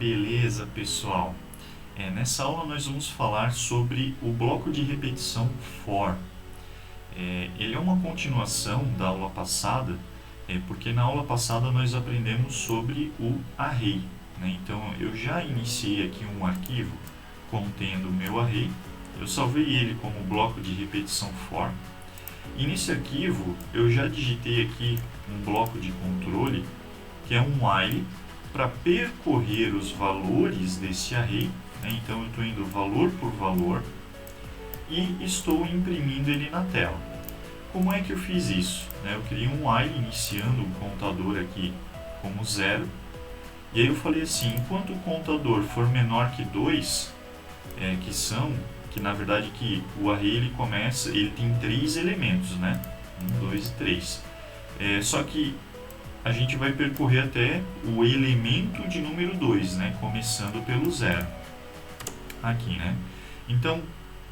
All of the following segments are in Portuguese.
Beleza, pessoal? Nessa aula nós vamos falar sobre o bloco de repetição for. Ele é uma continuação da aula passada, porque na aula passada nós aprendemos sobre o array, né? Então eu já iniciei aqui um arquivo contendo o meu array, eu salvei ele como bloco de repetição for, e nesse arquivo eu já digitei aqui um bloco de controle que é um while para percorrer os valores desse array, né? Então eu estou indo valor por valor e estou imprimindo ele na tela. Como é que eu fiz isso? Eu criei um while iniciando o contador aqui como 0, e aí eu falei assim, enquanto o contador for menor que 2, que na verdade que o array ele tem 3 elementos, né? 1, 2 e 3. Só que a gente vai percorrer até o elemento de número 2, né? Começando pelo 0. Aqui, né? Então,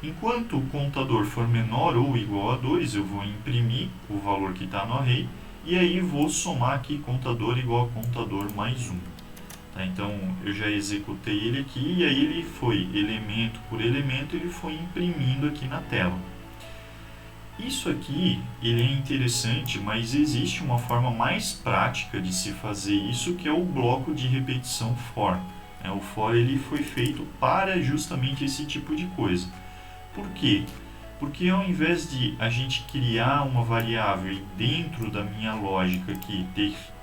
enquanto o contador for menor ou igual a 2, eu vou imprimir o valor que está no array, e aí vou somar aqui contador igual a contador mais 1. Tá? Então, eu já executei ele aqui, e aí ele foi, elemento por elemento, ele foi imprimindo aqui na tela. Isso aqui, ele é interessante, mas existe uma forma mais prática de se fazer isso, que é o bloco de repetição for. O for ele foi feito para justamente esse tipo de coisa. Por quê? Porque ao invés de a gente criar uma variável e dentro da minha lógica aqui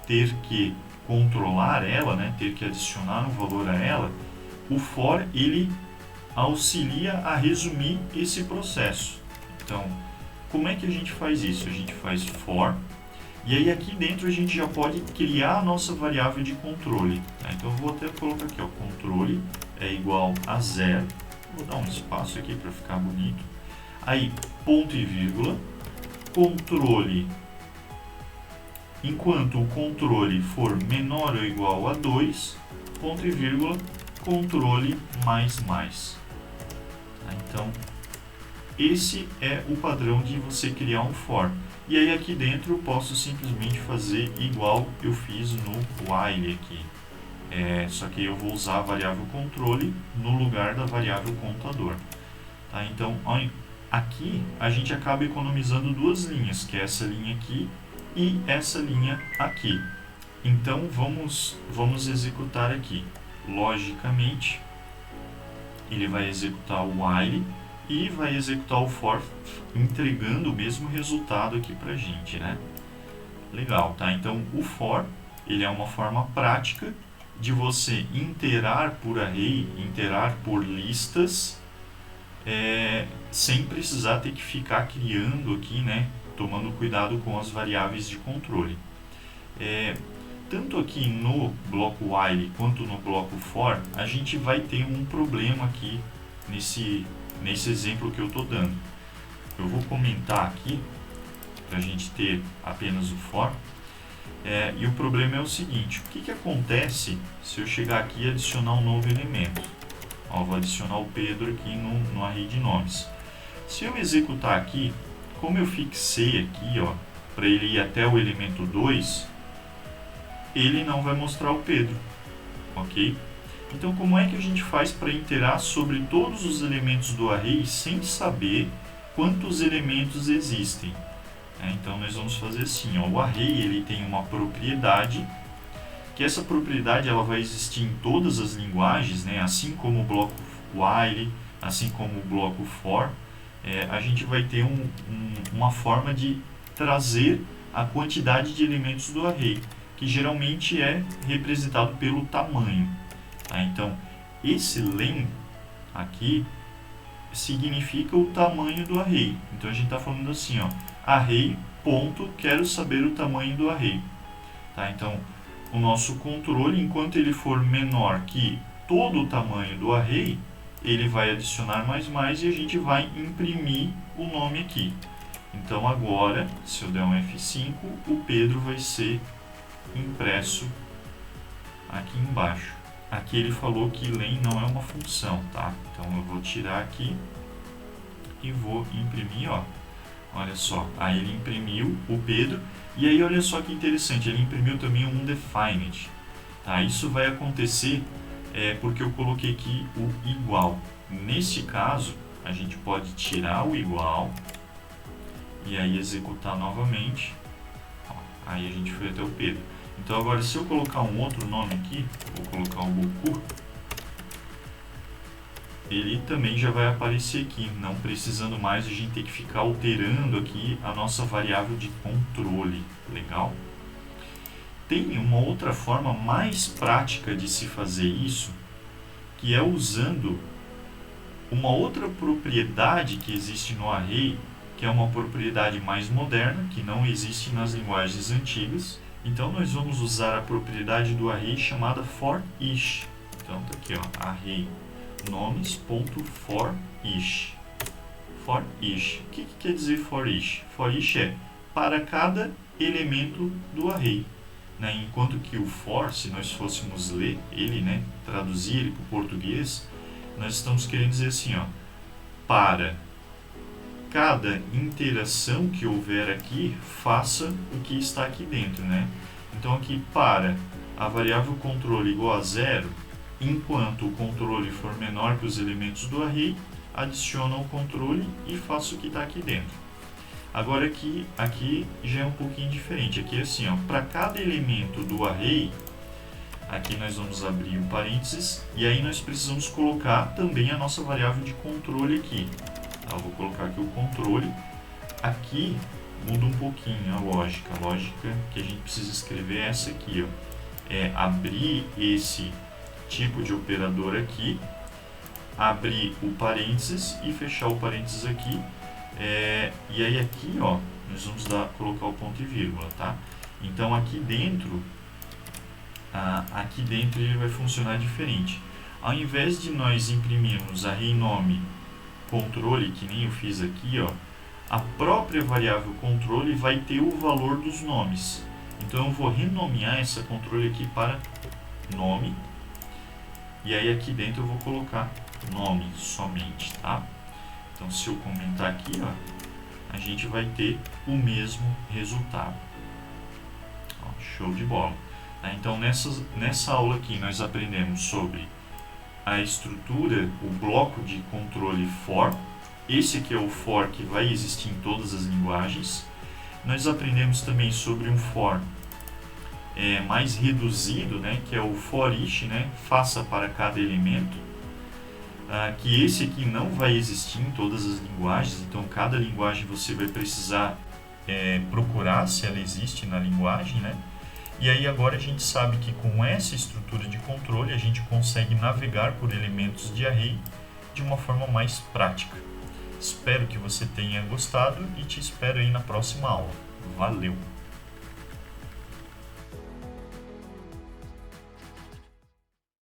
ter que controlar ela, né, ter que adicionar um valor a ela, o for ele auxilia a resumir esse processo. Então, como é que a gente faz isso? A gente faz for, e aí aqui dentro a gente já pode criar a nossa variável de controle. Tá? Então eu vou até colocar aqui, ó, controle é igual a 0. Vou dar um espaço aqui para ficar bonito. Aí, ponto e vírgula, controle, enquanto o controle for menor ou igual a 2, ponto e vírgula, controle mais mais. Tá? Então, esse é o padrão de você criar um for. E aí aqui dentro eu posso simplesmente fazer igual eu fiz no while aqui. Só que eu vou usar a variável controle no lugar da variável contador. Tá? Então aqui a gente acaba economizando duas linhas, que é essa linha aqui e essa linha aqui. Então vamos executar aqui. Logicamente, ele vai executar o while e vai executar o for, entregando o mesmo resultado aqui pra gente, né? Legal, tá? Então, o for, ele é uma forma prática de você iterar por array, iterar por listas, sem precisar ter que ficar criando aqui, né? Tomando cuidado com as variáveis de controle. Tanto aqui no bloco while quanto no bloco for, a gente vai ter um problema aqui nesse exemplo que eu estou dando. Eu vou comentar aqui para a gente ter apenas o for, e o problema é o seguinte: o que acontece se eu chegar aqui e adicionar um novo elemento? Vou adicionar o Pedro aqui no array de nomes. Se eu executar aqui, como eu fixei aqui para ele ir até o elemento 2, ele não vai mostrar o Pedro, ok? Então, como é que a gente faz para iterar sobre todos os elementos do array sem saber quantos elementos existem? Então, nós vamos fazer assim, o array ele tem uma propriedade, que essa propriedade ela vai existir em todas as linguagens, né? Assim como o bloco while, assim como o bloco for, a gente vai ter uma forma de trazer a quantidade de elementos do array, que geralmente é representado pelo tamanho. Então, esse len aqui significa o tamanho do array. Então, a gente está falando assim, array, ponto, quero saber o tamanho do array. Tá? Então, o nosso controle, enquanto ele for menor que todo o tamanho do array, ele vai adicionar mais e a gente vai imprimir o nome aqui. Então, agora, se eu der um F5, o Pedro vai ser impresso aqui embaixo. Aqui ele falou que len não é uma função, tá? Então eu vou tirar aqui e vou imprimir, olha só. Aí ele imprimiu o Pedro, e aí olha só que interessante, ele imprimiu também um undefined, tá? Isso vai acontecer porque eu coloquei aqui o igual. Nesse caso, a gente pode tirar o igual e aí executar novamente. Aí a gente foi até o Pedro. Então agora, se eu colocar um outro nome aqui, vou colocar o Goku, ele também já vai aparecer aqui, não precisando mais a gente ter que ficar alterando aqui a nossa variável de controle. Legal? Tem uma outra forma mais prática de se fazer isso, que é usando uma outra propriedade que existe no array, que é uma propriedade mais moderna, que não existe nas linguagens antigas. Então nós vamos usar a propriedade do array chamada for-each. Então tá aqui, ó, array nomes.for-each. For-each. O que quer dizer for-each? For-each é para cada elemento do array. Enquanto que o for, se nós fôssemos ler ele, traduzir ele para o português, nós estamos querendo dizer assim, ó, para cada interação que houver aqui, faça o que está aqui dentro, Então aqui, para a variável controle igual a 0, enquanto o controle for menor que os elementos do array, adiciona o controle e faça o que está aqui dentro. Agora aqui já é um pouquinho diferente. Aqui é assim, ó, para cada elemento do array, aqui nós vamos abrir um parênteses e aí nós precisamos colocar também a nossa variável de controle aqui. Eu vou colocar aqui o controle. Aqui muda um pouquinho a lógica. A lógica que a gente precisa escrever é essa aqui, ó. É abrir esse tipo de operador aqui, abrir o parênteses e fechar o parênteses aqui. E aí aqui, ó, nós vamos colocar o ponto e vírgula, tá? Então aqui dentro ele vai funcionar diferente. Ao invés de nós imprimirmos array nome controle, que nem eu fiz aqui, ó, a própria variável controle vai ter o valor dos nomes. Então eu vou renomear essa controle aqui para nome. E aí aqui dentro eu vou colocar nome somente, tá? Então, se eu comentar aqui, ó, a gente vai ter o mesmo resultado. Ó, show de bola. Então, nessa aula aqui, nós aprendemos sobre a estrutura, o bloco de controle for. Esse aqui é o for que vai existir em todas as linguagens. Nós aprendemos também sobre um for mais reduzido, que é o for-each, faça para cada elemento. Que esse aqui não vai existir em todas as linguagens, então cada linguagem você vai precisar procurar se ela existe na linguagem, E aí agora a gente sabe que com essa estrutura de controle a gente consegue navegar por elementos de array de uma forma mais prática. Espero que você tenha gostado e te espero aí na próxima aula. Valeu!